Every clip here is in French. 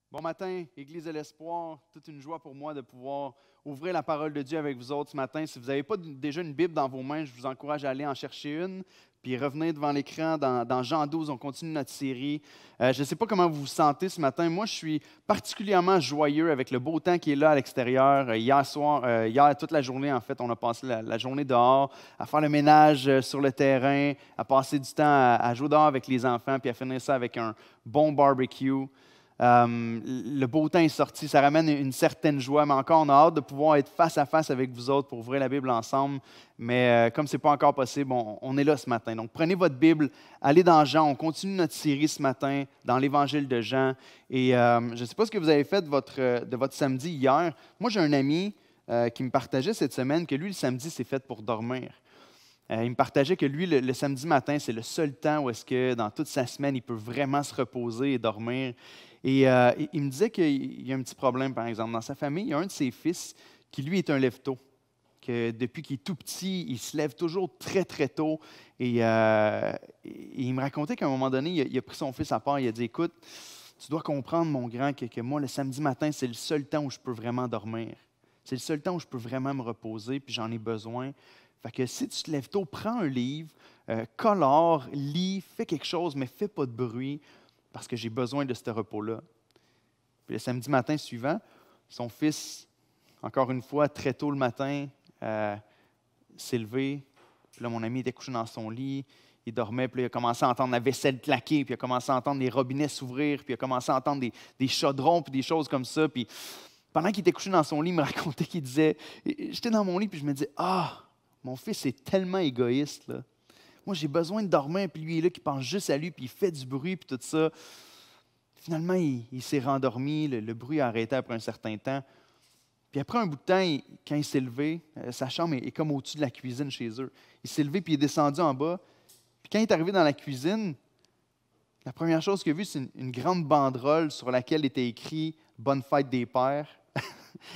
Bon matin, Église de l'Espoir. Toute une joie pour moi de pouvoir ouvrir la parole de Dieu avec vous autres ce matin. Si vous n'avez pas déjà une Bible dans vos mains, je vous encourage à aller en chercher une, puis revenir devant l'écran dans Jean 12. On continue notre série. Je ne sais pas comment vous vous sentez ce matin. Moi, je suis particulièrement joyeux avec le beau temps qui est là à l'extérieur. Hier, toute la journée, en fait, on a passé la journée dehors à faire le ménage sur le terrain, à passer du temps à jouer dehors avec les enfants, puis à finir ça avec un bon barbecue. Le beau temps est sorti, ça ramène une certaine joie, mais encore on a hâte de pouvoir être face à face avec vous autres pour ouvrir la Bible ensemble. Mais comme ce n'est pas encore possible, on est là ce matin. Donc prenez votre Bible, allez dans Jean, on continue notre série ce matin dans l'Évangile de Jean. Et je ne sais pas ce que vous avez fait de votre samedi hier. Moi, j'ai un ami qui me partageait cette semaine que lui, le samedi, c'est fait pour dormir. Il me partageait que lui, le samedi matin, c'est le seul temps où est-ce que dans toute sa semaine, il peut vraiment se reposer et dormir. Et il me disait qu'il y a un petit problème, par exemple. Dans sa famille, il y a un de ses fils qui, lui, est un lève-tôt. Que depuis qu'il est tout petit, il se lève toujours très, très tôt. Et il me racontait qu'à un moment donné, il a pris son fils à part. Il a dit, écoute, tu dois comprendre, mon grand, que moi, le samedi matin, c'est le seul temps où je peux vraiment dormir. C'est le seul temps où je peux vraiment me reposer, puis j'en ai besoin. Fait que si tu te lèves tôt, prends un livre, colore, lis, fais quelque chose, mais fais pas de bruit parce que j'ai besoin de ce repos-là. Puis le samedi matin suivant, son fils, encore une fois, très tôt le matin, s'est levé. Puis là, mon ami était couché dans son lit, il dormait, puis là, il a commencé à entendre la vaisselle claquer, puis il a commencé à entendre les robinets s'ouvrir, puis il a commencé à entendre des chaudrons, puis des choses comme ça. Puis pendant qu'il était couché dans son lit, il me racontait qu'il disait, j'étais dans mon lit, puis je me disais, ah, mon fils est tellement égoïste, là. Moi, j'ai besoin de dormir, puis lui, il est là qui pense juste à lui, puis il fait du bruit, puis tout ça. Finalement, il s'est rendormi, le bruit a arrêté après un certain temps. Puis après un bout de temps, quand il s'est levé, sa chambre est comme au-dessus de la cuisine chez eux. Il s'est levé, puis il est descendu en bas. Puis quand il est arrivé dans la cuisine, la première chose qu'il a vue, c'est une grande banderole sur laquelle était écrit « Bonne fête des pères ».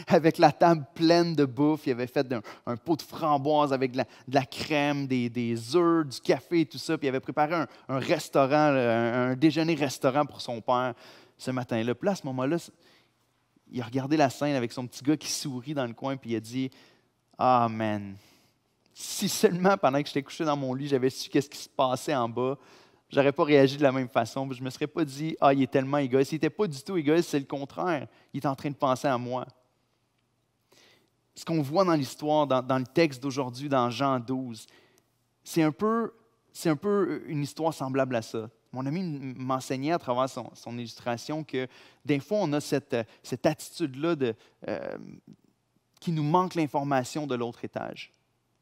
Avec la table pleine de bouffe. Il avait fait un pot de framboise avec de la crème, des œufs, du café et tout ça. Puis il avait préparé un restaurant, un déjeuner-restaurant pour son père ce matin-là. Puis là, à ce moment-là, il a regardé la scène avec son petit gars qui sourit dans le coin, puis il a dit « Ah, man, si seulement pendant que j'étais couché dans mon lit, j'avais su qu'est-ce qui se passait en bas, j'aurais pas réagi de la même façon. Je ne me serais pas dit « Ah, il est tellement égoïste. » Il n'était pas du tout égoïste, c'est le contraire. Il est en train de penser à moi. Ce qu'on voit dans l'histoire, dans le texte d'aujourd'hui, dans Jean 12, c'est un peu une histoire semblable à ça. Mon ami m'enseignait à travers son illustration que des fois, on a cette attitude-là qui nous manque l'information de l'autre étage.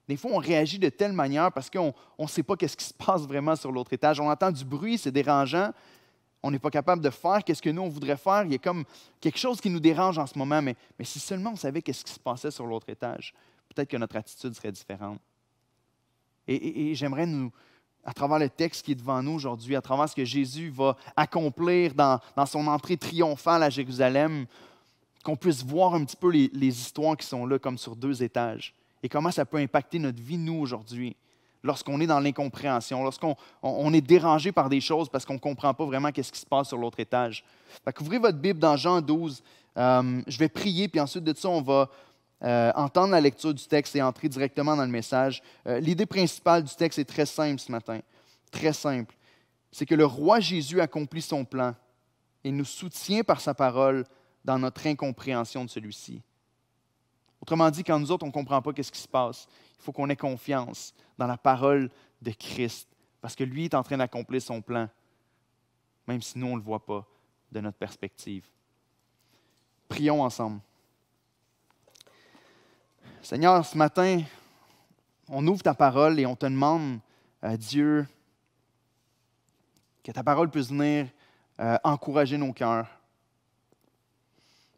Des fois, on réagit de telle manière parce qu'on ne sait pas ce qui se passe vraiment sur l'autre étage. On entend du bruit, c'est dérangeant. On n'est pas capable de faire ce que nous, on voudrait faire. Il y a comme quelque chose qui nous dérange en ce moment, mais si seulement on savait ce qui se passait sur l'autre étage, peut-être que notre attitude serait différente. Et j'aimerais à travers le texte qui est devant nous aujourd'hui, à travers ce que Jésus va accomplir dans son entrée triomphale à Jérusalem, qu'on puisse voir un petit peu les histoires qui sont là comme sur deux étages et comment ça peut impacter notre vie, nous, aujourd'hui, lorsqu'on est dans l'incompréhension, lorsqu'on est dérangé par des choses parce qu'on ne comprend pas vraiment ce qui se passe sur l'autre étage. Fait qu'ouvrez votre Bible dans Jean 12. Je vais prier, puis ensuite de ça, on va entendre la lecture du texte et entrer directement dans le message. L'idée principale du texte est très simple ce matin, très simple. C'est que le roi Jésus accomplit son plan et nous soutient par sa parole dans notre incompréhension de celui-ci. Autrement dit, quand nous autres, on ne comprend pas ce qui se passe, il faut qu'on ait confiance dans la parole de Christ, parce que lui est en train d'accomplir son plan, même si nous, on ne le voit pas de notre perspective. Prions ensemble. Seigneur, ce matin, on ouvre ta parole et on te demande, Dieu, que ta parole puisse venir encourager nos cœurs,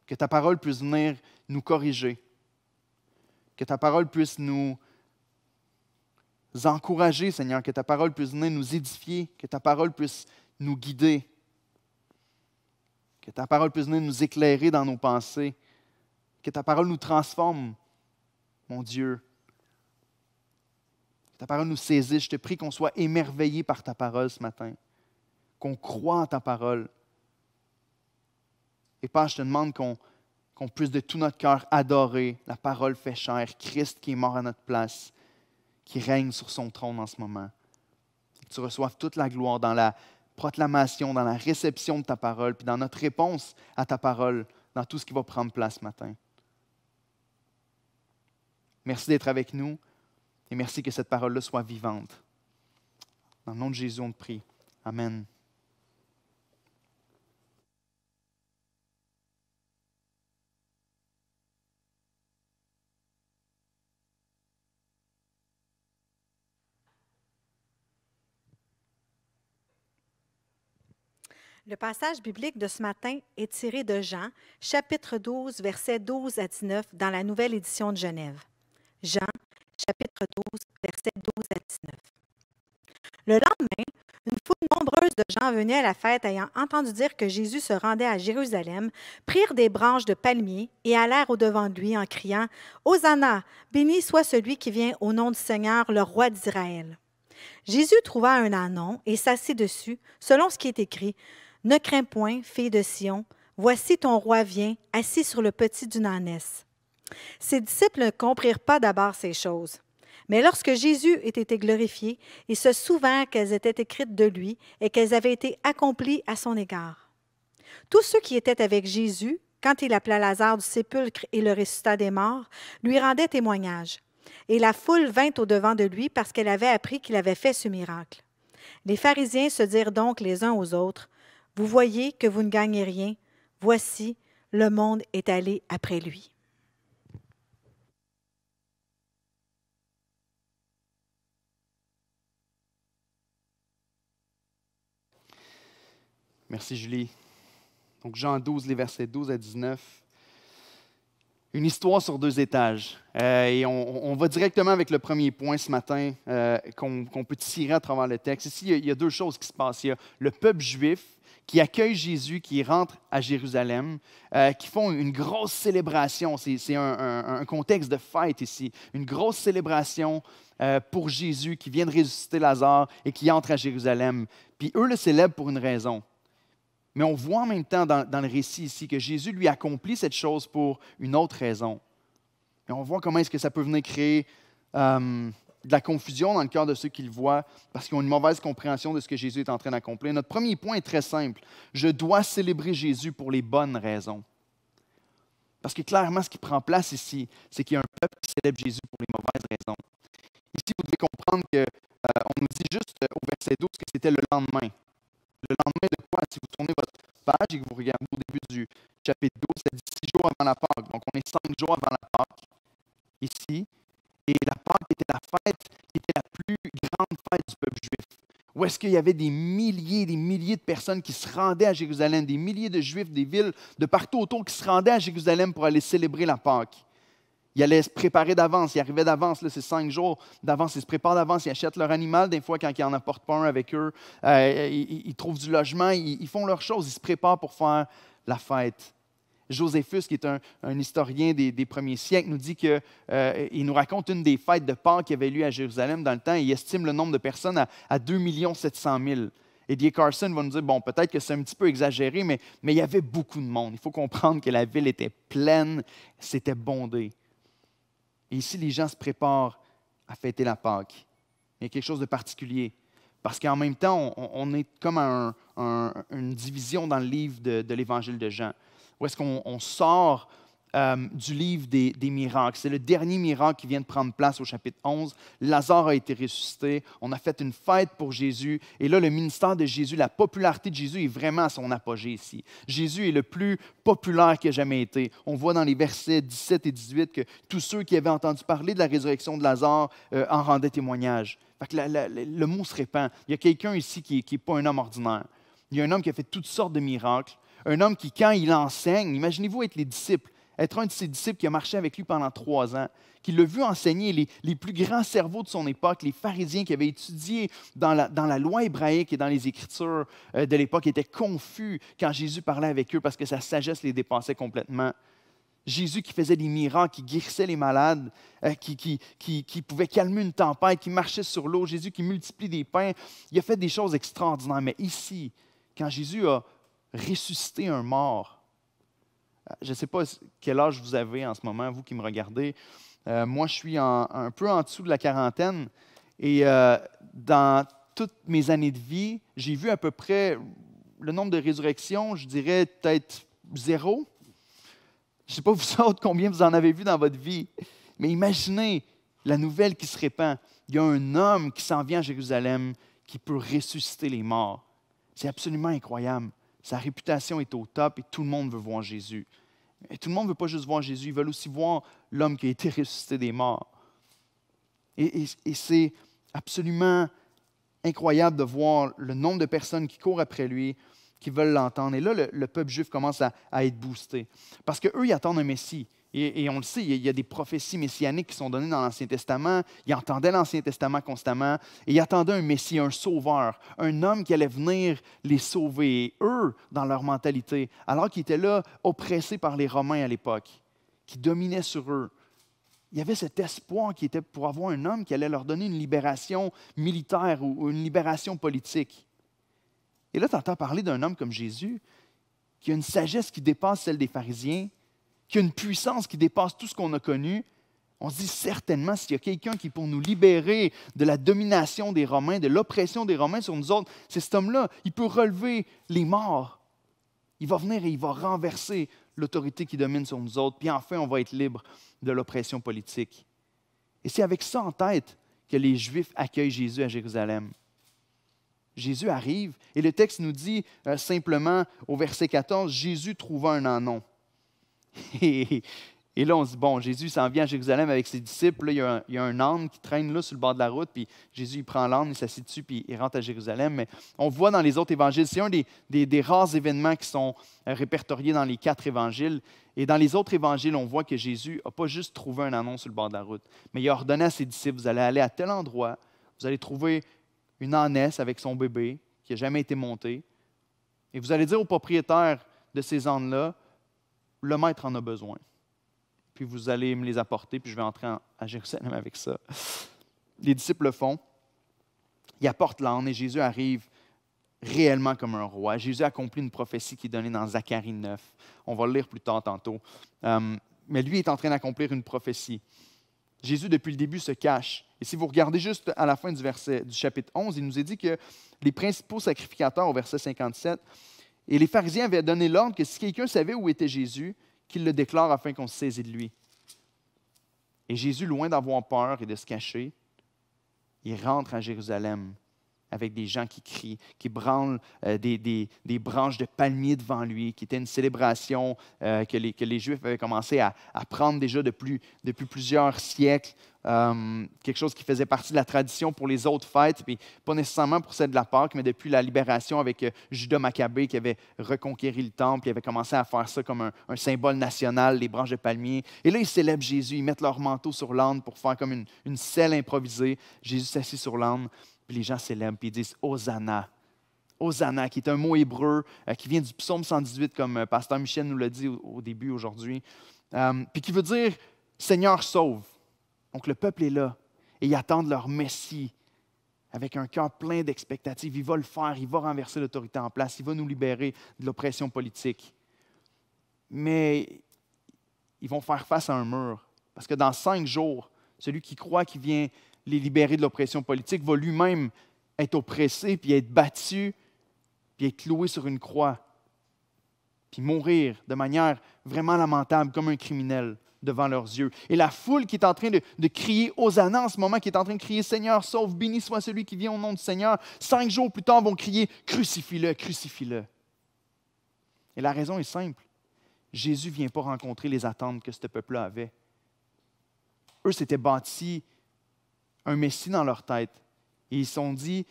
que ta parole puisse venir nous corriger, que ta parole puisse nous encourager, Seigneur, que ta parole puisse venir nous édifier, que ta parole puisse nous guider, que ta parole puisse venir nous éclairer dans nos pensées, que ta parole nous transforme, mon Dieu. Que ta parole nous saisisse. Je te prie qu'on soit émerveillés par ta parole ce matin, qu'on croie en ta parole, Et Père, je te demande qu'on puisse de tout notre cœur adorer la parole fait chair, Christ qui est mort à notre place, qui règne sur son trône en ce moment. Que tu reçoives toute la gloire dans la proclamation, dans la réception de ta parole, puis dans notre réponse à ta parole, dans tout ce qui va prendre place ce matin. Merci d'être avec nous et merci que cette parole-là soit vivante. Dans le nom de Jésus, on te prie. Amen. Le passage biblique de ce matin est tiré de Jean, chapitre 12, versets 12 à 19, dans la Nouvelle Édition de Genève. Jean, chapitre 12, versets 12 à 19. Le lendemain, une foule nombreuse de gens venus à la fête ayant entendu dire que Jésus se rendait à Jérusalem, prirent des branches de palmier et allèrent au-devant de lui en criant « Hosanna, béni soit celui qui vient au nom du Seigneur, le roi d'Israël. » Jésus trouva un ânon et s'assit dessus, selon ce qui est écrit « Ne crains point, fille de Sion, voici ton roi vient, assis sur le petit d'une ânesse. » Ses disciples ne comprirent pas d'abord ces choses. Mais lorsque Jésus ait été glorifié, ils se souvinrent qu'elles étaient écrites de lui et qu'elles avaient été accomplies à son égard. Tous ceux qui étaient avec Jésus, quand il appela Lazare du sépulcre et le ressuscita des morts, lui rendaient témoignage. Et la foule vint au-devant de lui parce qu'elle avait appris qu'il avait fait ce miracle. Les pharisiens se dirent donc les uns aux autres, « Vous voyez que vous ne gagnez rien. Voici, le monde est allé après lui. » Merci Julie. Donc Jean 12, les versets 12 à 19. Une histoire sur 2 étages. Et on va directement avec le premier point ce matin qu'on peut tirer à travers le texte. Ici, il y a 2 choses qui se passent. Il y a le peuple juif qui accueille Jésus, qui rentre à Jérusalem, qui font une grosse célébration. C'est un contexte de fête ici. Une grosse célébration pour Jésus qui vient de ressusciter Lazare et qui entre à Jérusalem. Puis eux le célèbrent pour une raison. Mais on voit en même temps dans le récit ici que Jésus lui accomplit cette chose pour une autre raison. Et on voit comment est-ce que ça peut venir créer de la confusion dans le cœur de ceux qui le voient parce qu'ils ont une mauvaise compréhension de ce que Jésus est en train d'accomplir. Notre premier point est très simple. Je dois célébrer Jésus pour les bonnes raisons. Parce que clairement, ce qui prend place ici, c'est qu'il y a un peuple qui célèbre Jésus pour les mauvaises raisons. Ici, vous devez comprendre qu'on nous dit juste au verset 12 que c'était le lendemain. Le lendemain de quoi? Si vous tournez votre page et que vous regardez au début du chapitre 12, ça dit 6 jours avant la Pâque. Donc, on est 5 jours avant la Pâque, ici. Et la Pâque était la fête qui était la plus grande fête du peuple juif. Où est-ce qu'il y avait des milliers de personnes qui se rendaient à Jérusalem, des milliers de Juifs, des villes de partout autour qui se rendaient à Jérusalem pour aller célébrer la Pâque. Ils allaient se préparer d'avance, ils arrivaient d'avance, là, c'est 5 jours d'avance, ils se préparent d'avance, ils achètent leur animal, des fois quand ils n'en apportent pas un avec eux, ils trouvent du logement, ils font leurs choses, ils se préparent pour faire la fête. Joséphus, qui est un historien des premiers siècles, nous dit qu'il nous raconte une des fêtes de Pâques qu'il y avait lieu à Jérusalem dans le temps, et il estime le nombre de personnes à 2 700 000. Et D.A. Carson va nous dire, bon, peut-être que c'est un petit peu exagéré, mais il y avait beaucoup de monde. Il faut comprendre que la ville était pleine, c'était bondé. Et ici, les gens se préparent à fêter la Pâque. Il y a quelque chose de particulier. Parce qu'en même temps, on est comme une division dans le livre de l'Évangile de Jean. Où est-ce qu'on sort du livre des miracles. C'est le dernier miracle qui vient de prendre place au chapitre 11. Lazare a été ressuscité. On a fait une fête pour Jésus. Et là, le ministère de Jésus, la popularité de Jésus est vraiment à son apogée ici. Jésus est le plus populaire qu'il ait jamais été. On voit dans les versets 17 et 18 que tous ceux qui avaient entendu parler de la résurrection de Lazare en rendaient témoignage. Fait que le mot se répand. Il y a quelqu'un ici qui n'est pas un homme ordinaire. Il y a un homme qui a fait toutes sortes de miracles. Un homme qui, quand il enseigne, imaginez-vous être les disciples, être un de ses disciples qui a marché avec lui pendant 3 ans, qui l'a vu enseigner les plus grands cerveaux de son époque, les pharisiens qui avaient étudié dans la loi hébraïque et dans les Écritures de l'époque, étaient confus quand Jésus parlait avec eux parce que sa sagesse les dépassait complètement. Jésus qui faisait des miracles, qui guérissait les malades, qui pouvait calmer une tempête, qui marchait sur l'eau, Jésus qui multiplie des pains, il a fait des choses extraordinaires. Mais ici, quand Jésus a ressuscité un mort, Je ne sais pas quel âge vous avez en ce moment, vous qui me regardez. Moi, je suis un peu en dessous de la quarantaine. Et dans toutes mes années de vie, j'ai vu à peu près le nombre de résurrections, je dirais peut-être 0. Je ne sais pas vous autres combien vous en avez vu dans votre vie, mais imaginez la nouvelle qui se répand. Il y a un homme qui s'en vient à Jérusalem qui peut ressusciter les morts. C'est absolument incroyable. Sa réputation est au top et tout le monde veut voir Jésus. Et tout le monde ne veut pas juste voir Jésus, ils veulent aussi voir l'homme qui a été ressuscité des morts. Et c'est absolument incroyable de voir le nombre de personnes qui courent après lui, qui veulent l'entendre. Et là, le peuple juif commence à être boosté. Parce qu'eux, ils attendent un Messie. Et on le sait, il y a des prophéties messianiques qui sont données dans l'Ancien Testament. Ils entendaient l'Ancien Testament constamment. Et ils attendaient un Messie, un sauveur, un homme qui allait venir les sauver. Et eux, dans leur mentalité, alors qu'ils étaient là, oppressés par les Romains à l'époque, qui dominaient sur eux, il y avait cet espoir qui était pour avoir un homme qui allait leur donner une libération militaire ou une libération politique. Et là, tu entends parler d'un homme comme Jésus, qui a une sagesse qui dépasse celle des pharisiens, qui a une puissance qui dépasse tout ce qu'on a connu. On se dit certainement, s'il y a quelqu'un qui est pour nous libérer de la domination des Romains, de l'oppression des Romains sur nous autres, c'est cet homme-là. Il peut relever les morts. Il va venir et il va renverser l'autorité qui domine sur nous autres. Puis enfin, on va être libre de l'oppression politique. Et c'est avec ça en tête que les Juifs accueillent Jésus à Jérusalem. Jésus arrive et le texte nous dit simplement au verset 14, Jésus trouva un ânon. Et là, on se dit, bon, Jésus s'en vient à Jérusalem avec ses disciples. Là, il y a un âne qui traîne là sur le bord de la route, puis Jésus il prend l'âne, il s'assied dessus, puis il rentre à Jérusalem. Mais on voit dans les autres évangiles, c'est un des rares événements qui sont répertoriés dans les 4 évangiles. Et dans les autres évangiles, on voit que Jésus n'a pas juste trouvé un ânon sur le bord de la route, mais il a ordonné à ses disciples, vous allez aller à tel endroit, vous allez trouver une ânesse avec son bébé qui n'a jamais été monté, et vous allez dire au propriétaire de ces ânes-là, le maître en a besoin. Puis vous allez me les apporter, puis je vais entrer à Jérusalem avec ça. Les disciples le font. Ils apportent l'âne et Jésus arrive réellement comme un roi. Jésus accomplit une prophétie qui est donnée dans Zacharie 9. On va le lire plus tard tantôt. Mais lui est en train d'accomplir une prophétie. Jésus, depuis le début, se cache. Et si vous regardez juste à la fin du chapitre 11, il nous est dit que les principaux sacrificateurs, au verset 57, et les pharisiens avaient donné l'ordre que si quelqu'un savait où était Jésus, qu'il le déclare afin qu'on se saisit de lui. Et Jésus, loin d'avoir peur et de se cacher, il rentre à Jérusalem avec des gens qui crient, qui branlent des branches de palmier devant lui, qui était une célébration que les Juifs avaient commencé à prendre déjà depuis plusieurs siècles, quelque chose qui faisait partie de la tradition pour les autres fêtes, puis pas nécessairement pour celle de la Pâque, mais depuis la libération avec Judas Maccabée qui avait reconquéri le temple, il avait commencé à faire ça comme un symbole national, les branches de palmier. Et là, ils célèbrent Jésus, ils mettent leur manteau sur l'âne pour faire comme une selle improvisée. Jésus s'assit sur l'âne. Puis les gens célèbrent, puis ils disent « Hosanna ». Hosanna, qui est un mot hébreu, qui vient du psaume 118, comme Pasteur Michel nous l'a dit au début aujourd'hui, puis qui veut dire « Seigneur, sauve ». Donc le peuple est là, et ils attendent leur Messie avec un cœur plein d'expectatives. Il va le faire, il va renverser l'autorité en place, il va nous libérer de l'oppression politique. Mais ils vont faire face à un mur, parce que dans 5 jours, celui qui croit qu'il vient les libérer de l'oppression politique, va lui-même être oppressé, puis être battu, puis être cloué sur une croix, puis mourir de manière vraiment lamentable, comme un criminel devant leurs yeux. Et la foule qui est en train de crier Hosanna en ce moment, qui est en train de crier Seigneur, sauve, béni soit celui qui vient au nom du Seigneur, 5 jours plus tard vont crier Crucifie-le, crucifie-le. Et la raison est simple. Jésus ne vient pas rencontrer les attentes que ce peuple-là avait. Eux s'étaient bâtis un Messie dans leur tête. Et ils se sont dit,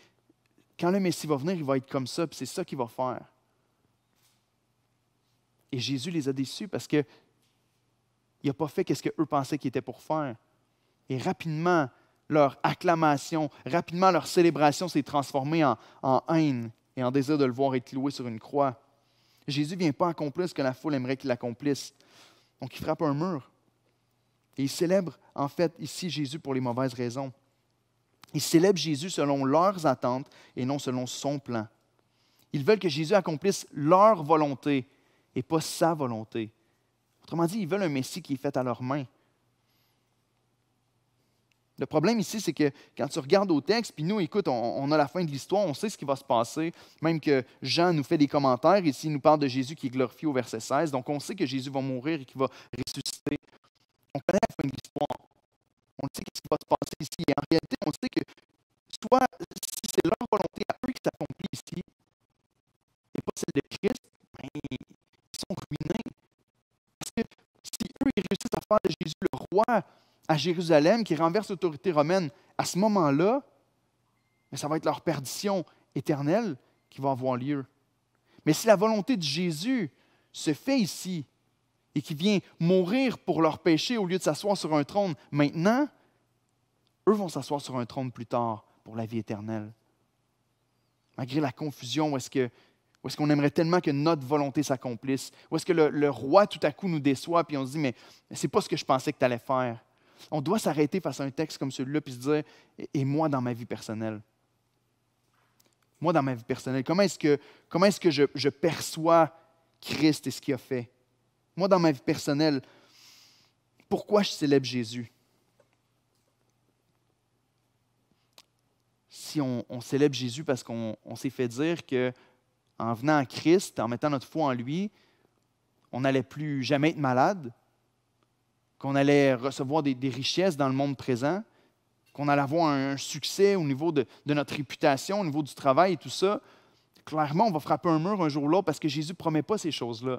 quand le Messie va venir, il va être comme ça, puis c'est ça qu'il va faire. Et Jésus les a déçus parce qu'il n'a pas fait ce qu'eux pensaient qu'il était pour faire. Et rapidement, leur acclamation, rapidement, leur célébration s'est transformée en haine et en désir de le voir être cloué sur une croix. Jésus ne vient pas accomplir ce que la foule aimerait qu'il accomplisse. Donc, il frappe un mur. Et ils célèbrent, en fait, ici, Jésus pour les mauvaises raisons. Ils célèbrent Jésus selon leurs attentes et non selon son plan. Ils veulent que Jésus accomplisse leur volonté et pas sa volonté. Autrement dit, ils veulent un Messie qui est fait à leurs mains. Le problème ici, c'est que quand tu regardes au texte, puis nous, écoute, on a la fin de l'histoire, on sait ce qui va se passer, même que Jean nous fait des commentaires, ici, il nous parle de Jésus qui est glorifié au verset 16, donc on sait que Jésus va mourir et qu'il va ressusciter. On connaît la fin de l'histoire. On sait ce qui va se passer ici. Et en réalité, on sait que soit si c'est leur volonté à eux qui s'accomplit ici, et pas celle de Christ, ben, ils sont ruinés. Parce que si eux, ils réussissent à faire de Jésus le roi à Jérusalem, qui renverse l'autorité romaine, à ce moment-là, mais ça va être leur perdition éternelle qui va avoir lieu. Mais si la volonté de Jésus se fait ici et qui vient mourir pour leurs péchés au lieu de s'asseoir sur un trône maintenant, eux vont s'asseoir sur un trône plus tard pour la vie éternelle. Malgré la confusion, où est-ce qu'on aimerait tellement que notre volonté s'accomplisse? Où est-ce que le roi tout à coup nous déçoit et on se dit, mais ce n'est pas ce que je pensais que tu allais faire. On doit s'arrêter face à un texte comme celui-là et se dire, et moi dans ma vie personnelle? Moi dans ma vie personnelle, comment est-ce que je perçois Christ et ce qu'il a fait? Moi dans ma vie personnelle, pourquoi je célèbre Jésus? Si on célèbre Jésus parce qu'on s'est fait dire qu'en venant à Christ, en mettant notre foi en lui, on n'allait plus jamais être malade, qu'on allait recevoir des richesses dans le monde présent, qu'on allait avoir un succès au niveau de notre réputation, au niveau du travail et tout ça, clairement, on va frapper un mur un jour ou l'autre parce que Jésus ne promet pas ces choses-là.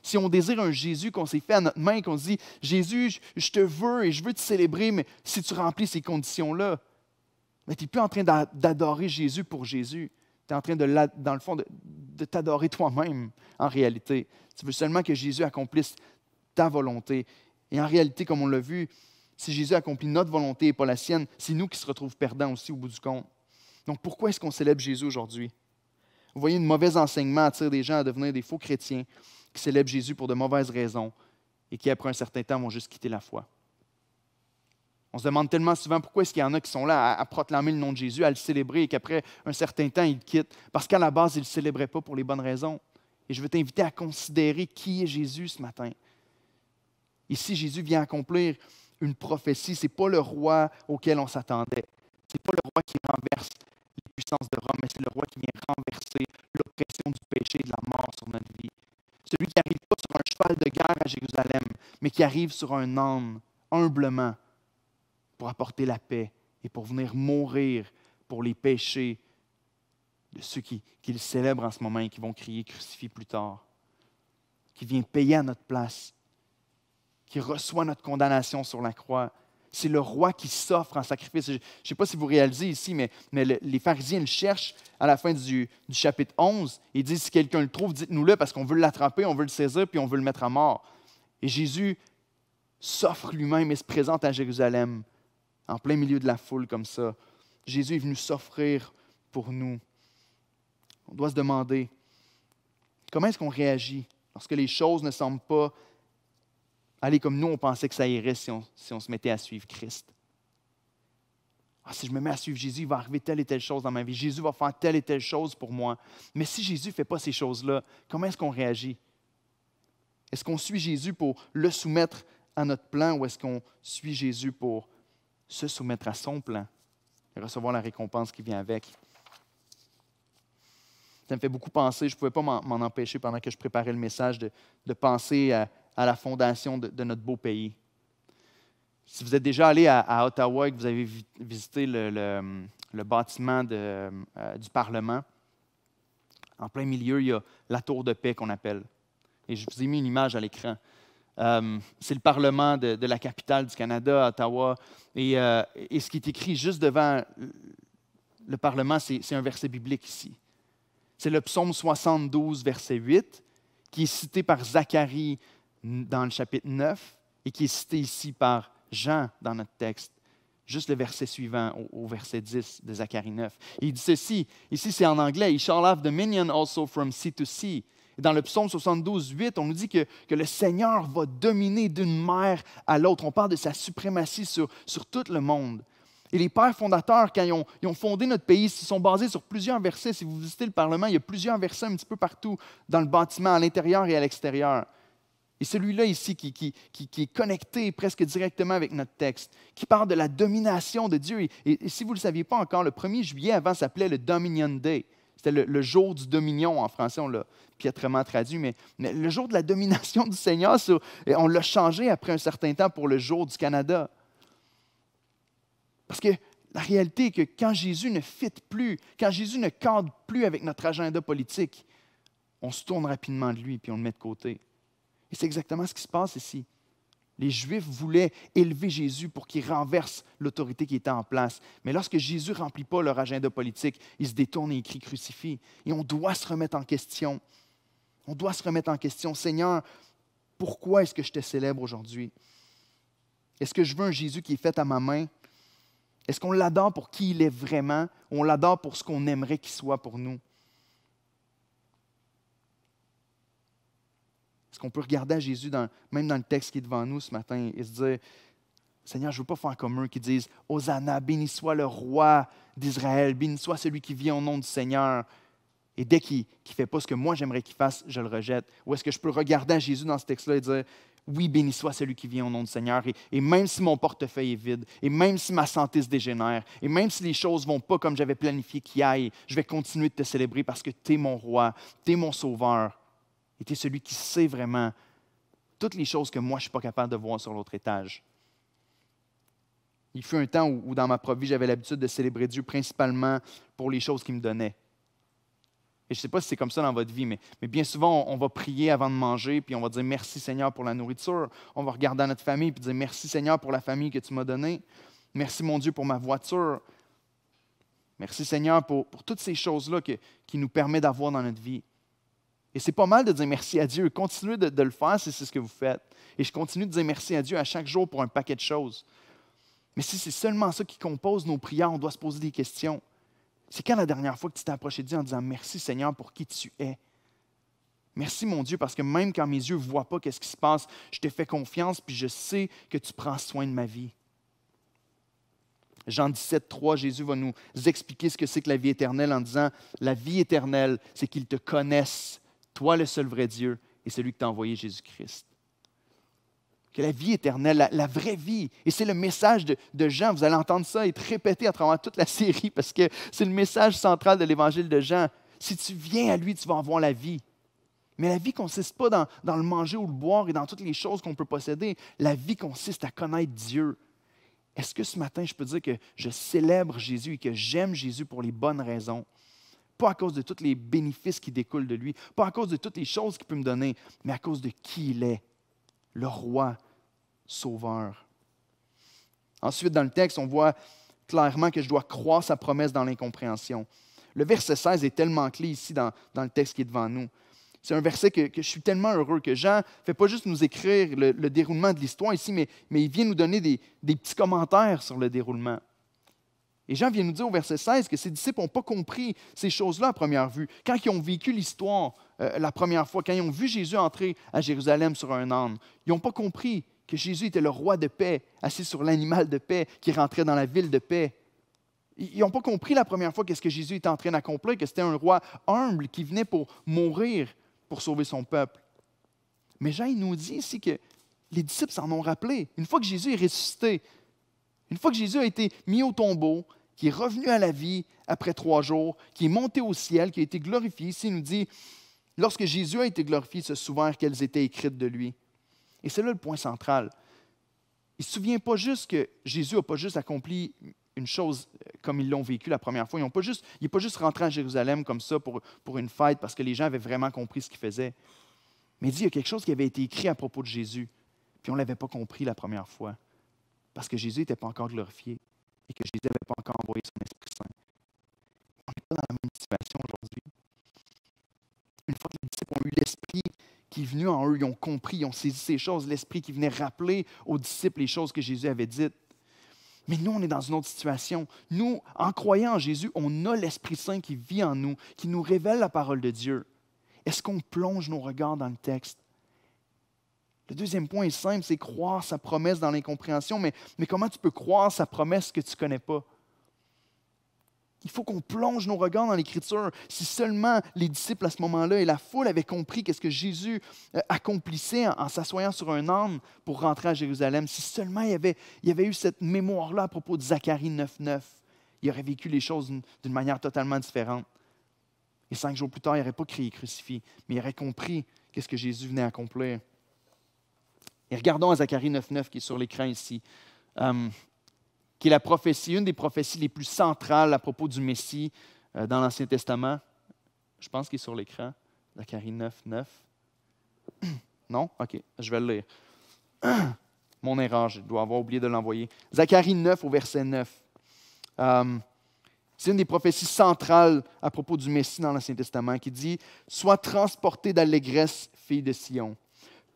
Si on désire un Jésus qu'on s'est fait à notre main, qu'on se dit « Jésus, je te veux et je veux te célébrer, mais si tu remplis ces conditions-là, mais tu n'es plus en train d'adorer Jésus pour Jésus. Tu es en train, dans le fond, de t'adorer toi-même, en réalité. Tu veux seulement que Jésus accomplisse ta volonté. Et en réalité, comme on l'a vu, si Jésus accomplit notre volonté et pas la sienne, c'est nous qui se retrouvons perdants aussi au bout du compte. Donc, pourquoi est-ce qu'on célèbre Jésus aujourd'hui? Vous voyez, une mauvaise enseignement attire des gens à devenir des faux chrétiens qui célèbrent Jésus pour de mauvaises raisons et qui, après un certain temps, vont juste quitter la foi. On se demande tellement souvent pourquoi est-ce qu'il y en a qui sont là à proclamer le nom de Jésus, à le célébrer et qu'après un certain temps, ils le quittent. Parce qu'à la base, ils ne le célébraient pas pour les bonnes raisons. Et je veux t'inviter à considérer qui est Jésus ce matin. Ici, Jésus vient accomplir une prophétie. Ce n'est pas le roi auquel on s'attendait. Ce n'est pas le roi qui renverse les puissances de Rome, mais c'est le roi qui vient renverser l'oppression du péché et de la mort sur notre vie. Celui qui n'arrive pas sur un cheval de guerre à Jérusalem, mais qui arrive sur un âne, humblement, pour apporter la paix et pour venir mourir pour les péchés de ceux qui le célèbrent en ce moment et qui vont crier crucifie plus tard, qui vient payer à notre place, qui reçoit notre condamnation sur la croix. C'est le roi qui s'offre en sacrifice. Je ne sais pas si vous réalisez ici, mais les pharisiens le cherchent à la fin du chapitre 11. Ils disent, si quelqu'un le trouve, dites-nous-le parce qu'on veut l'attraper, on veut le saisir, puis on veut le mettre à mort. Et Jésus s'offre lui-même et se présente à Jérusalem, en plein milieu de la foule comme ça. Jésus est venu s'offrir pour nous. On doit se demander, comment est-ce qu'on réagit lorsque les choses ne semblent pas aller comme nous, on pensait que ça irait si on se mettait à suivre Christ? Si je me mets à suivre Jésus, il va arriver telle et telle chose dans ma vie. Jésus va faire telle et telle chose pour moi. Mais si Jésus ne fait pas ces choses-là, comment est-ce qu'on réagit? Est-ce qu'on suit Jésus pour le soumettre à notre plan ou est-ce qu'on suit Jésus pour se soumettre à son plan et recevoir la récompense qui vient avec? Ça me fait beaucoup penser, je ne pouvais pas m'en empêcher pendant que je préparais le message de penser à la fondation de notre beau pays. Si vous êtes déjà allé à Ottawa et que vous avez visité le bâtiment du Parlement, en plein milieu, il y a la tour de paix qu'on appelle. Et je vous ai mis une image à l'écran. C'est le Parlement de la capitale du Canada, Ottawa. Et ce qui est écrit juste devant le Parlement, c'est un verset biblique ici. C'est le psaume 72, verset 8, qui est cité par Zacharie dans le chapitre 9 et qui est cité ici par Jean dans notre texte. Juste le verset suivant, au verset 10 de Zacharie 9. Et il dit ceci, ici c'est en anglais, « He shall have dominion also from sea to sea ». Dans le psaume 72, 8, on nous dit que le Seigneur va dominer d'une mer à l'autre. On parle de sa suprématie sur tout le monde. Et les pères fondateurs, quand ils ont fondé notre pays, ils sont basés sur plusieurs versets. Si vous visitez le Parlement, il y a plusieurs versets un petit peu partout dans le bâtiment, à l'intérieur et à l'extérieur. Et celui-là ici qui est connecté presque directement avec notre texte, qui parle de la domination de Dieu. Et si vous ne le saviez pas encore, le 1er juillet avant s'appelait le Dominion Day. C'était le jour du dominion en français, on l'a piètrement traduit, mais le jour de la domination du Seigneur, on l'a changé après un certain temps pour le jour du Canada. Parce que la réalité est que quand Jésus ne fit plus, quand Jésus ne cadre plus avec notre agenda politique, on se tourne rapidement de lui et on le met de côté. Et c'est exactement ce qui se passe ici. Les Juifs voulaient élever Jésus pour qu'il renverse l'autorité qui était en place. Mais lorsque Jésus ne remplit pas leur agenda politique, ils se détournent et ils crient « Crucifie ». Et on doit se remettre en question. On doit se remettre en question. Seigneur, pourquoi est-ce que je te célèbre aujourd'hui? Est-ce que je veux un Jésus qui est fait à ma main? Est-ce qu'on l'adore pour qui il est vraiment ou on l'adore pour ce qu'on aimerait qu'il soit pour nous? Est-ce qu'on peut regarder à Jésus, même dans le texte qui est devant nous ce matin, et se dire, Seigneur, je ne veux pas faire comme eux qui disent, Hosanna, béni soit le roi d'Israël, béni soit celui qui vient au nom du Seigneur. Et dès qu'il ne fait pas ce que moi j'aimerais qu'il fasse, je le rejette. Ou est-ce que je peux regarder à Jésus dans ce texte-là et dire, oui, béni soit celui qui vient au nom du Seigneur. Et même si mon portefeuille est vide, et même si ma santé se dégénère, et même si les choses ne vont pas comme j'avais planifié qu'ils aillent, je vais continuer de te célébrer parce que tu es mon roi, tu es mon sauveur. Et tu es celui qui sait vraiment toutes les choses que moi, je ne suis pas capable de voir sur l'autre étage. Il fut un temps où dans ma propre vie, j'avais l'habitude de célébrer Dieu principalement pour les choses qu'il me donnait. Et je ne sais pas si c'est comme ça dans votre vie, mais bien souvent, on va prier avant de manger, puis on va dire « Merci Seigneur pour la nourriture ». On va regarder à notre famille et dire « Merci Seigneur pour la famille que tu m'as donnée. Merci mon Dieu pour ma voiture. Merci Seigneur pour toutes ces choses-là qui nous permettent d'avoir dans notre vie. » Et c'est pas mal de dire merci à Dieu. Continuez de le faire si c'est ce que vous faites. Et je continue de dire merci à Dieu à chaque jour pour un paquet de choses. Mais si c'est seulement ça qui compose nos prières, on doit se poser des questions. C'est quand la dernière fois que tu t'es approché de Dieu en disant « Merci Seigneur pour qui tu es. Merci mon Dieu parce que même quand mes yeux ne voient pas qu'est-ce qui se passe, je te fais confiance puis je sais que tu prends soin de ma vie. » Jean 17, 3, Jésus va nous expliquer ce que c'est que la vie éternelle en disant « La vie éternelle, c'est qu'ils te connaissent, toi le seul vrai Dieu et celui que t'a envoyé Jésus-Christ. » Que la vie éternelle, la vraie vie, et c'est le message de Jean, vous allez entendre ça être répété à travers toute la série parce que c'est le message central de l'évangile de Jean. Si tu viens à lui, tu vas avoir la vie. Mais la vie ne consiste pas dans le manger ou le boire et dans toutes les choses qu'on peut posséder. La vie consiste à connaître Dieu. Est-ce que ce matin, je peux dire que je célèbre Jésus et que j'aime Jésus pour les bonnes raisons? Pas à cause de tous les bénéfices qui découlent de lui, pas à cause de toutes les choses qu'il peut me donner, mais à cause de qui il est, le roi sauveur. Ensuite, dans le texte, on voit clairement que je dois croire sa promesse dans l'incompréhension. Le verset 16 est tellement clé ici dans le texte qui est devant nous. C'est un verset que je suis tellement heureux que Jean ne fait pas juste nous écrire le déroulement de l'histoire ici, mais il vient nous donner des petits commentaires sur le déroulement. Et Jean vient nous dire au verset 16 que ses disciples n'ont pas compris ces choses-là à première vue. Quand ils ont vécu l'histoire la première fois, quand ils ont vu Jésus entrer à Jérusalem sur un âne, ils n'ont pas compris que Jésus était le roi de paix, assis sur l'animal de paix, qui rentrait dans la ville de paix. Ils n'ont pas compris la première fois qu'est-ce que Jésus était en train d'accomplir, que c'était un roi humble qui venait pour mourir pour sauver son peuple. Mais Jean il nous dit ici que les disciples s'en ont rappelé. Une fois que Jésus est ressuscité, une fois que Jésus a été mis au tombeau, qui est revenu à la vie après 3 jours, qui est monté au ciel, qui a été glorifié. Ici, il nous dit, lorsque Jésus a été glorifié, ils se souvinrent qu'elles étaient écrites de lui. Et c'est là le point central. Il ne se souvient pas juste que Jésus n'a pas juste accompli une chose comme ils l'ont vécu la première fois. Il n'est pas juste rentré à Jérusalem comme ça pour une fête parce que les gens avaient vraiment compris ce qu'il faisait. Mais il dit, il y a quelque chose qui avait été écrit à propos de Jésus, puis on ne l'avait pas compris la première fois parce que Jésus n'était pas encore glorifié et que Jésus n'avait pas encore envoyé son Esprit Saint. On n'est pas dans la même situation aujourd'hui. Une fois que les disciples ont eu l'Esprit qui est venu en eux, ils ont compris, ils ont saisi ces choses, l'Esprit qui venait rappeler aux disciples les choses que Jésus avait dites. Mais nous, on est dans une autre situation. Nous, en croyant en Jésus, on a l'Esprit Saint qui vit en nous, qui nous révèle la parole de Dieu. Est-ce qu'on plonge nos regards dans le texte? Le deuxième point est simple, c'est croire sa promesse dans l'incompréhension. Mais comment tu peux croire sa promesse que tu ne connais pas? Il faut qu'on plonge nos regards dans l'Écriture. Si seulement les disciples à ce moment-là et la foule avaient compris qu'est-ce que Jésus accomplissait en s'assoyant sur un âne pour rentrer à Jérusalem, si seulement il y avait eu cette mémoire-là à propos de Zacharie 9:9, il aurait vécu les choses d'une manière totalement différente. Et 5 jours plus tard, il n'aurait pas crié crucifix, mais il aurait compris qu'est-ce que Jésus venait accomplir. Et regardons à Zacharie 9:9 qui est sur l'écran ici. Qui est la prophétie, une des prophéties les plus centrales à propos du Messie dans l'Ancien Testament. Je pense qu'il est sur l'écran. Zacharie 9:9. Non? OK, je vais le lire. Mon erreur, je dois avoir oublié de l'envoyer. Zacharie 9 au verset 9. C'est une des prophéties centrales à propos du Messie dans l'Ancien Testament qui dit « Sois transporté d'allégresse, fille de Sion.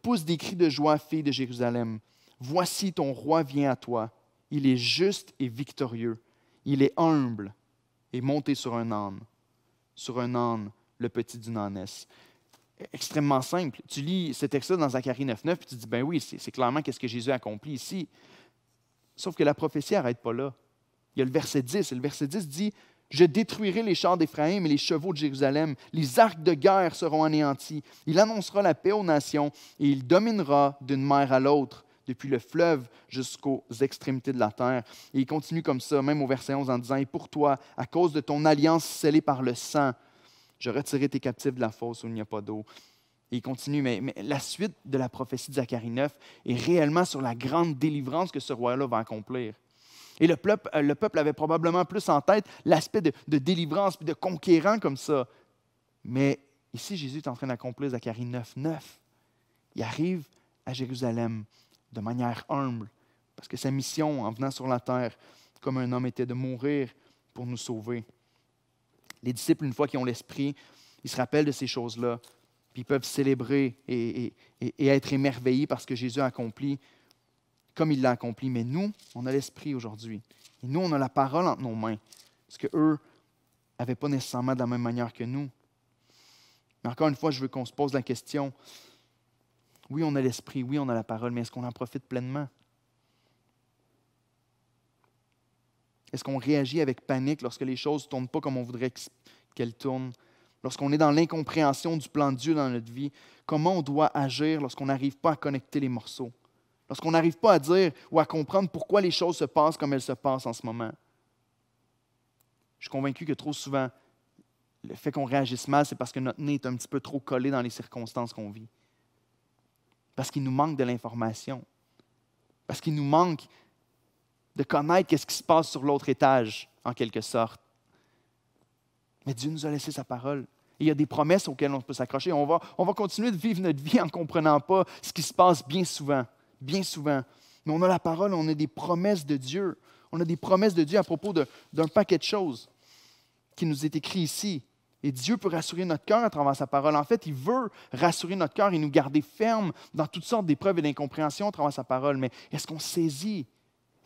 Pousse des cris de joie, fille de Jérusalem. Voici ton roi vient à toi. Il est juste et victorieux. Il est humble et monté sur un âne. Sur un âne, le petit d'une ânesse. » Extrêmement simple. Tu lis ce texte-là dans Zacharie 9:9 puis tu te dis, ben oui, c'est clairement qu'est-ce que Jésus a accompli ici. Sauf que la prophétie n'arrête pas là. Il y a le verset 10. Et le verset 10 dit, « Je détruirai les chars d'Éphraïm et les chevaux de Jérusalem. Les arcs de guerre seront anéantis. Il annoncera la paix aux nations et il dominera d'une mer à l'autre, depuis le fleuve jusqu'aux extrémités de la terre. » Et il continue comme ça, même au verset 11, en disant, « Et pour toi, à cause de ton alliance scellée par le sang, je retirerai tes captifs de la fosse où il n'y a pas d'eau. » Et il continue, mais la suite de la prophétie de Zacharie 9 est réellement sur la grande délivrance que ce roi-là va accomplir. Et le peuple avait probablement plus en tête l'aspect de délivrance puis de conquérant comme ça. Mais ici, Jésus est en train d'accomplir Zacharie 9:9. Il arrive à Jérusalem de manière humble, parce que sa mission, en venant sur la terre, comme un homme, était de mourir pour nous sauver. Les disciples, une fois qu'ils ont l'Esprit, ils se rappellent de ces choses-là, puis ils peuvent célébrer et être émerveillés par ce que Jésus a accompli, comme il l'a accompli. Mais nous, on a l'Esprit aujourd'hui. Et nous, on a la parole entre nos mains, ce qu'eux n'avaient pas nécessairement de la même manière que nous. Mais encore une fois, je veux qu'on se pose la question, oui, on a l'Esprit, oui, on a la parole, mais est-ce qu'on en profite pleinement? Est-ce qu'on réagit avec panique lorsque les choses ne tournent pas comme on voudrait qu'elles tournent? Lorsqu'on est dans l'incompréhension du plan de Dieu dans notre vie, comment on doit agir lorsqu'on n'arrive pas à connecter les morceaux? Lorsqu'on n'arrive pas à dire ou à comprendre pourquoi les choses se passent comme elles se passent en ce moment? Je suis convaincu que trop souvent, le fait qu'on réagisse mal, c'est parce que notre nez est un petit peu trop collé dans les circonstances qu'on vit. Parce qu'il nous manque de l'information. Parce qu'il nous manque de connaître ce qui se passe sur l'autre étage, en quelque sorte. Mais Dieu nous a laissé sa parole. Et il y a des promesses auxquelles on peut s'accrocher. On va continuer de vivre notre vie en ne comprenant pas ce qui se passe bien souvent. Bien souvent. Mais on a la parole, on a des promesses de Dieu. On a des promesses de Dieu à propos d'un paquet de choses qui nous est écrit ici. Et Dieu peut rassurer notre cœur à travers sa parole. En fait, il veut rassurer notre cœur et nous garder fermes dans toutes sortes d'épreuves et d'incompréhensions à travers sa parole. Mais est-ce qu'on saisit?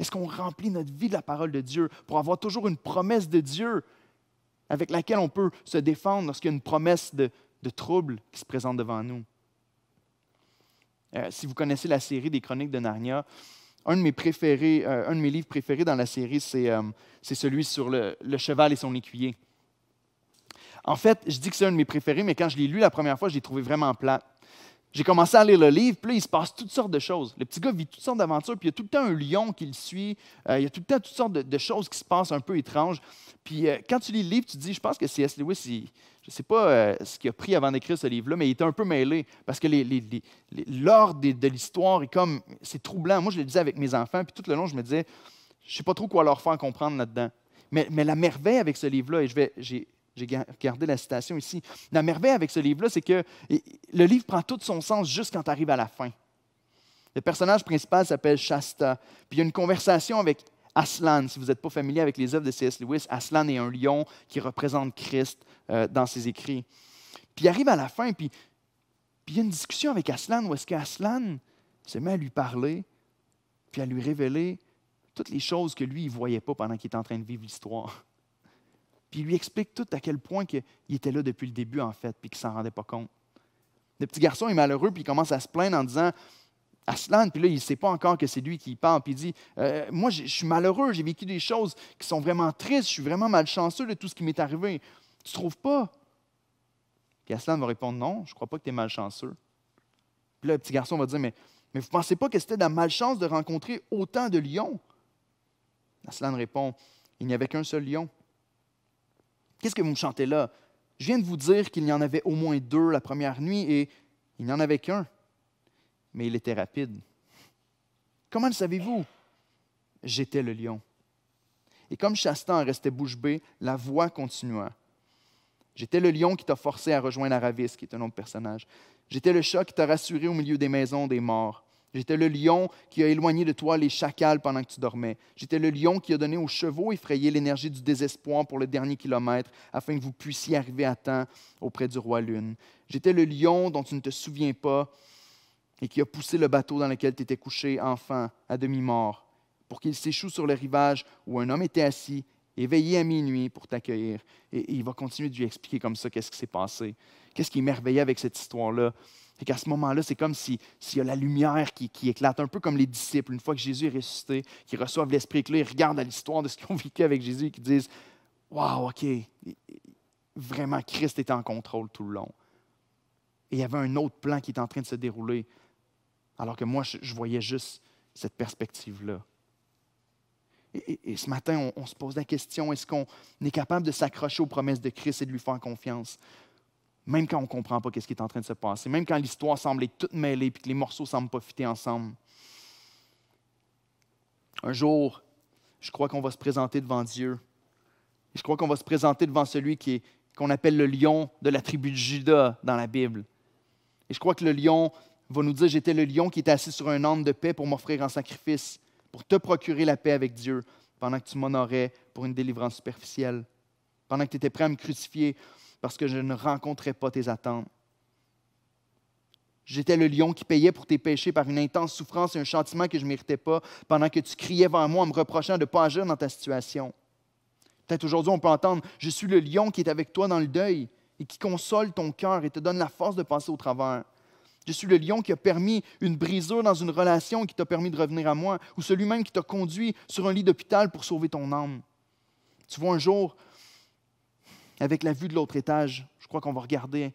Est-ce qu'on remplit notre vie de la parole de Dieu pour avoir toujours une promesse de Dieu avec laquelle on peut se défendre lorsqu'il y a une promesse de trouble qui se présente devant nous? Si vous connaissez la série des Chroniques de Narnia, un de mes livres préférés dans la série, c'est celui sur le cheval et son écuyer. En fait, je dis que c'est un de mes préférés, mais quand je l'ai lu la première fois, je l'ai trouvé vraiment plate. J'ai commencé à lire le livre, puis là, il se passe toutes sortes de choses. Le petit gars vit toutes sortes d'aventures, puis il y a tout le temps un lion qui le suit. Il y a tout le temps toutes sortes de choses qui se passent un peu étranges. Puis quand tu lis le livre, tu te dis, je pense que C.S. Lewis, je ne sais pas ce qu'il a pris avant d'écrire ce livre-là, mais il était un peu mêlé, parce que l'ordre de l'histoire est comme, c'est troublant. Moi, je le disais avec mes enfants, puis tout le long, je me disais, je ne sais pas trop quoi leur faire comprendre là-dedans. Mais la merveille avec ce livre-là, et j'ai gardé la citation ici. La merveille avec ce livre-là, c'est que le livre prend tout son sens juste quand tu arrives à la fin. Le personnage principal s'appelle Shasta. Puis il y a une conversation avec Aslan. Si vous n'êtes pas familier avec les œuvres de C.S. Lewis, Aslan est un lion qui représente Christ dans ses écrits. Puis il arrive à la fin, puis il y a une discussion avec Aslan où est-ce qu'Aslan se met à lui parler, puis à lui révéler toutes les choses que lui, il ne voyait pas pendant qu'il était en train de vivre l'histoire. Puis il lui explique tout à quel point il était là depuis le début, en fait, puis qu'il ne s'en rendait pas compte. Le petit garçon est malheureux, puis il commence à se plaindre en disant Aslan, puis là, il ne sait pas encore que c'est lui qui parle, puis il dit moi, je suis malheureux, j'ai vécu des choses qui sont vraiment tristes, je suis vraiment malchanceux de tout ce qui m'est arrivé. Tu ne trouves pas? Puis Aslan va répondre non, je ne crois pas que tu es malchanceux. Puis là, le petit garçon va dire mais vous ne pensez pas que c'était de la malchance de rencontrer autant de lions? Aslan répond il n'y avait qu'un seul lion. Qu'est-ce que vous me chantez là? Je viens de vous dire qu'il y en avait au moins 2 la première nuit et il n'y en avait qu'un. Mais il était rapide. Comment le savez-vous? J'étais le lion. Et comme Chastan restait bouche bée, la voix continua. J'étais le lion qui t'a forcé à rejoindre Aravis, qui est un autre personnage. J'étais le chat qui t'a rassuré au milieu des maisons des morts. J'étais le lion qui a éloigné de toi les chacals pendant que tu dormais. J'étais le lion qui a donné aux chevaux effrayés l'énergie du désespoir pour le dernier kilomètre, afin que vous puissiez arriver à temps auprès du roi Lune. J'étais le lion dont tu ne te souviens pas et qui a poussé le bateau dans lequel tu étais couché, enfant, à demi-mort, pour qu'il s'échoue sur le rivage où un homme était assis, éveillé à minuit pour t'accueillir. Et il va continuer de lui expliquer comme ça qu'est-ce qui s'est passé. Qu'est-ce qui est merveilleux avec cette histoire-là? C'est qu'à ce moment-là, c'est comme s'il y a la lumière qui éclate, un peu comme les disciples, une fois que Jésus est ressuscité, qui reçoivent l'Esprit clé, ils regardent à l'histoire de ce qu'ils ont vécu avec Jésus et qui disent « Wow, OK, vraiment, Christ était en contrôle tout le long. » Et il y avait un autre plan qui était en train de se dérouler, alors que moi, je voyais juste cette perspective-là. Et ce matin, on se pose la question, est-ce qu'on est capable de s'accrocher aux promesses de Christ et de lui faire confiance? Même quand on ne comprend pas ce qui est en train de se passer, même quand l'histoire semble être toute mêlée et que les morceaux ne semblent pas fitter ensemble. Un jour, je crois qu'on va se présenter devant Dieu. Et je crois qu'on va se présenter devant celui qu'on appelle le lion de la tribu de Juda dans la Bible. Et je crois que le lion va nous dire, j'étais le lion qui était assis sur un âne de paix pour m'offrir en sacrifice, pour te procurer la paix avec Dieu, pendant que tu m'honorais pour une délivrance superficielle, pendant que tu étais prêt à me crucifier parce que je ne rencontrais pas tes attentes. J'étais le lion qui payait pour tes péchés par une intense souffrance et un châtiment que je ne méritais pas, pendant que tu criais vers moi en me reprochant de ne pas agir dans ta situation. Peut-être aujourd'hui, on peut entendre, je suis le lion qui est avec toi dans le deuil et qui console ton cœur et te donne la force de passer au travers. Je suis le lion qui a permis une brisure dans une relation et qui t'a permis de revenir à moi, ou celui même qui t'a conduit sur un lit d'hôpital pour sauver ton âme. Tu vois, un jour, avec la vue de l'autre étage, je crois qu'on va regarder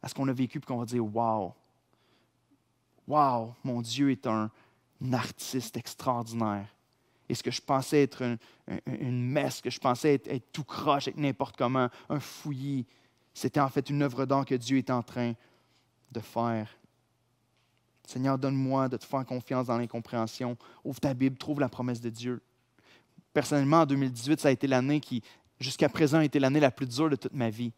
à ce qu'on a vécu et qu'on va dire « Wow! Wow! Mon Dieu est un artiste extraordinaire. » Et ce que je pensais être une messe, que je pensais être tout croche, être n'importe comment, un fouillis, c'était en fait une œuvre d'art que Dieu est en train de faire. Seigneur, donne-moi de te faire confiance dans l'incompréhension. Ouvre ta Bible, trouve la promesse de Dieu. Personnellement, en 2018, ça a été l'année qui, jusqu'à présent, a été l'année la plus dure de toute ma vie.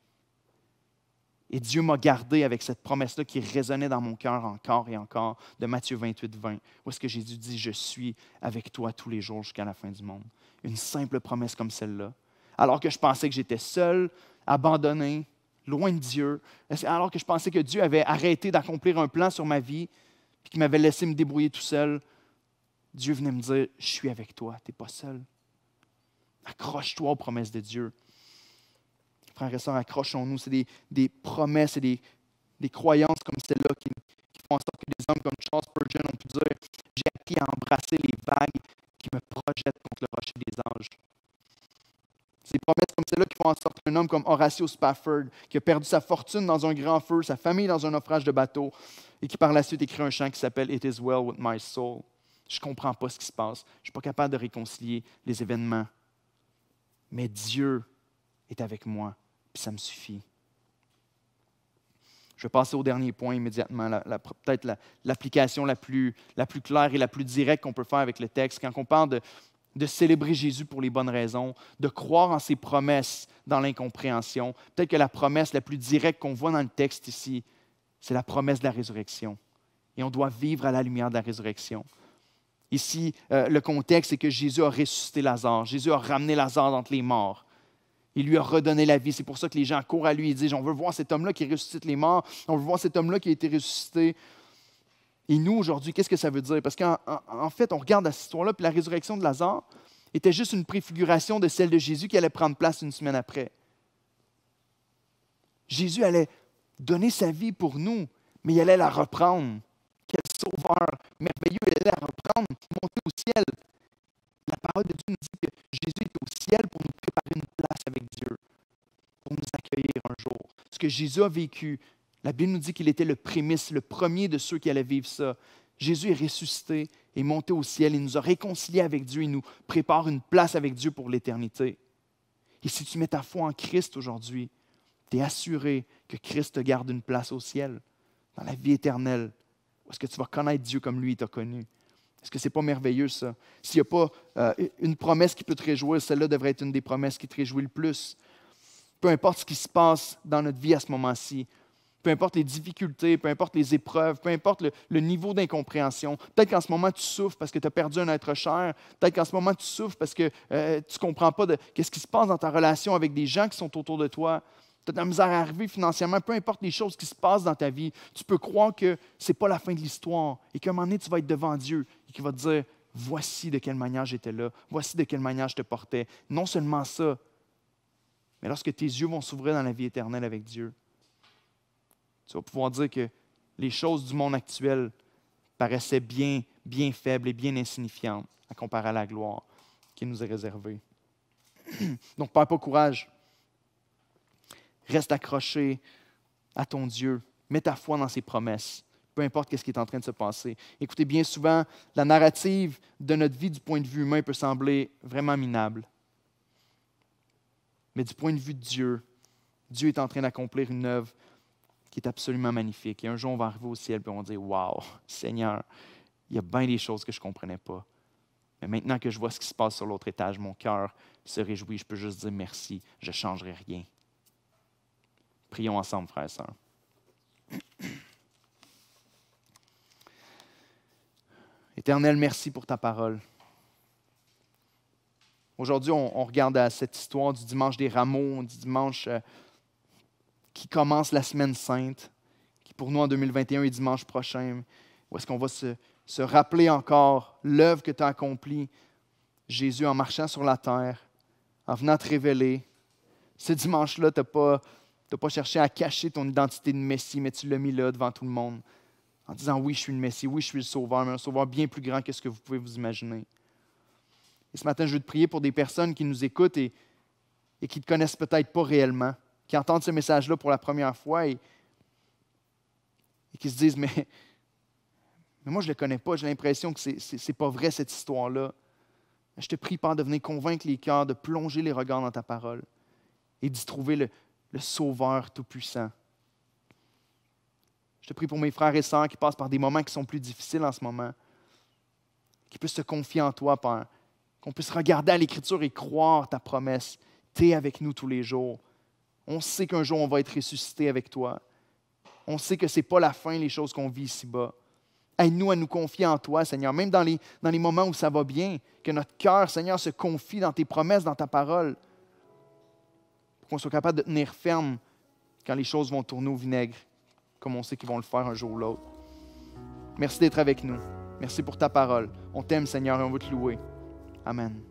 Et Dieu m'a gardé avec cette promesse-là qui résonnait dans mon cœur encore et encore, de Matthieu 28, 20, où est-ce que Jésus dit « Je suis avec toi tous les jours jusqu'à la fin du monde ». Une simple promesse comme celle-là. Alors que je pensais que j'étais seul, abandonné, loin de Dieu, alors que je pensais que Dieu avait arrêté d'accomplir un plan sur ma vie, puis qu'il m'avait laissé me débrouiller tout seul, Dieu venait me dire « Je suis avec toi, tu n'es pas seul. Accroche-toi aux promesses de Dieu. » Frères et sœurs, accrochons-nous. C'est des promesses et des croyances comme celle-là qui font en sorte que des hommes comme Charles Spurgeon ont pu dire « J'ai appris à embrasser les vagues qui me projettent contre le rocher des anges. » C'est des promesses comme celle-là qui font en sorte qu'un homme comme Horatio Spafford, qui a perdu sa fortune dans un grand feu, sa famille dans un naufrage de bateau, et qui par la suite écrit un chant qui s'appelle « It is well with my soul ». Je ne comprends pas ce qui se passe. Je ne suis pas capable de réconcilier les événements. Mais Dieu est avec moi, puis ça me suffit. Je vais passer au dernier point immédiatement, peut-être l'application la plus claire et la plus directe qu'on peut faire avec le texte. Quand on parle de célébrer Jésus pour les bonnes raisons, de croire en ses promesses dans l'incompréhension, peut-être que la promesse la plus directe qu'on voit dans le texte ici, c'est la promesse de la résurrection. Et on doit vivre à la lumière de la résurrection. Ici, le contexte, c'est que Jésus a ressuscité Lazare. Jésus a ramené Lazare d'entre les morts. Il lui a redonné la vie. C'est pour ça que les gens courent à lui et disent « On veut voir cet homme-là qui ressuscite les morts. On veut voir cet homme-là qui a été ressuscité. » Et nous, aujourd'hui, qu'est-ce que ça veut dire? Parce qu'en fait, on regarde à cette histoire-là, puis la résurrection de Lazare était juste une préfiguration de celle de Jésus qui allait prendre place une semaine après. Jésus allait donner sa vie pour nous, mais il allait la reprendre. Quel sauveur merveilleux, elle allait la reprendre, monter au ciel. La parole de Dieu nous dit que Jésus est au ciel pour nous préparer une place avec Dieu, pour nous accueillir un jour. Ce que Jésus a vécu, la Bible nous dit qu'il était le prémisse, le premier de ceux qui allaient vivre ça. Jésus est ressuscité et monté au ciel. Il nous a réconciliés avec Dieu. Il nous prépare une place avec Dieu pour l'éternité. Et si tu mets ta foi en Christ aujourd'hui, tu es assuré que Christ te garde une place au ciel, dans la vie éternelle. Est-ce que tu vas connaître Dieu comme lui t'a connu? Est-ce que ce n'est pas merveilleux, ça? S'il n'y a pas une promesse qui peut te réjouir, celle-là devrait être une des promesses qui te réjouit le plus. Peu importe ce qui se passe dans notre vie à ce moment-ci, peu importe les difficultés, peu importe les épreuves, peu importe le niveau d'incompréhension. Peut-être qu'en ce moment, tu souffres parce que tu as perdu un être cher. Peut-être qu'en ce moment, tu souffres parce que tu ne comprends pas qu'est-ce qui se passe dans ta relation avec des gens qui sont autour de toi. Tu as de la misère à arriver financièrement. Peu importe les choses qui se passent dans ta vie, tu peux croire que ce n'est pas la fin de l'histoire et qu'à un moment donné, tu vas être devant Dieu et qu'il va te dire « Voici de quelle manière j'étais là. Voici de quelle manière je te portais. » Non seulement ça, mais lorsque tes yeux vont s'ouvrir dans la vie éternelle avec Dieu, tu vas pouvoir dire que les choses du monde actuel paraissaient bien, bien faibles et bien insignifiantes à comparer à la gloire qui nous est réservée. Donc, ne perds pas courage. Reste accroché à ton Dieu. Mets ta foi dans ses promesses, peu importe ce qui est en train de se passer. Écoutez, bien souvent, la narrative de notre vie du point de vue humain peut sembler vraiment minable. Mais du point de vue de Dieu, Dieu est en train d'accomplir une œuvre qui est absolument magnifique. Et un jour, on va arriver au ciel et on va dire « Wow, Seigneur, il y a bien des choses que je ne comprenais pas. Mais maintenant que je vois ce qui se passe sur l'autre étage, mon cœur se réjouit. Je peux juste dire merci. Je ne changerai rien. » Prions ensemble, frères et sœurs. Éternel, merci pour ta parole. Aujourd'hui, on regarde à cette histoire du dimanche des rameaux, du dimanche qui commence la semaine sainte, qui pour nous en 2021 est dimanche prochain, où est-ce qu'on va se rappeler encore l'œuvre que tu as accomplie, Jésus, en marchant sur la terre, en venant te révéler. Ce dimanche-là, tu n'as pas cherché à cacher ton identité de Messie, mais tu l'as mis là devant tout le monde, en disant oui, je suis le Messie, oui, je suis le Sauveur, mais un Sauveur bien plus grand que ce que vous pouvez vous imaginer. Et ce matin, je veux te prier pour des personnes qui nous écoutent et qui ne te connaissent peut-être pas réellement, qui entendent ce message-là pour la première fois et qui se disent, mais moi, je ne le connais pas, j'ai l'impression que ce n'est pas vrai cette histoire-là. Je te prie, Père, de venir convaincre les cœurs, de plonger les regards dans ta parole et d'y trouver le Sauveur Tout-Puissant. Je te prie pour mes frères et sœurs qui passent par des moments qui sont plus difficiles en ce moment, qui puissent se confier en toi, Père, qu'on puisse regarder à l'Écriture et croire ta promesse. Tu es avec nous tous les jours. On sait qu'un jour, on va être ressuscité avec toi. On sait que ce n'est pas la fin, les choses qu'on vit ici-bas. Aide-nous à nous confier en toi, Seigneur, même dans les moments où ça va bien, que notre cœur, Seigneur, se confie dans tes promesses, dans ta parole, pour qu'on soit capable de tenir ferme quand les choses vont tourner au vinaigre, comme on sait qu'ils vont le faire un jour ou l'autre. Merci d'être avec nous. Merci pour ta parole. On t'aime, Seigneur, et on veut te louer. Amen.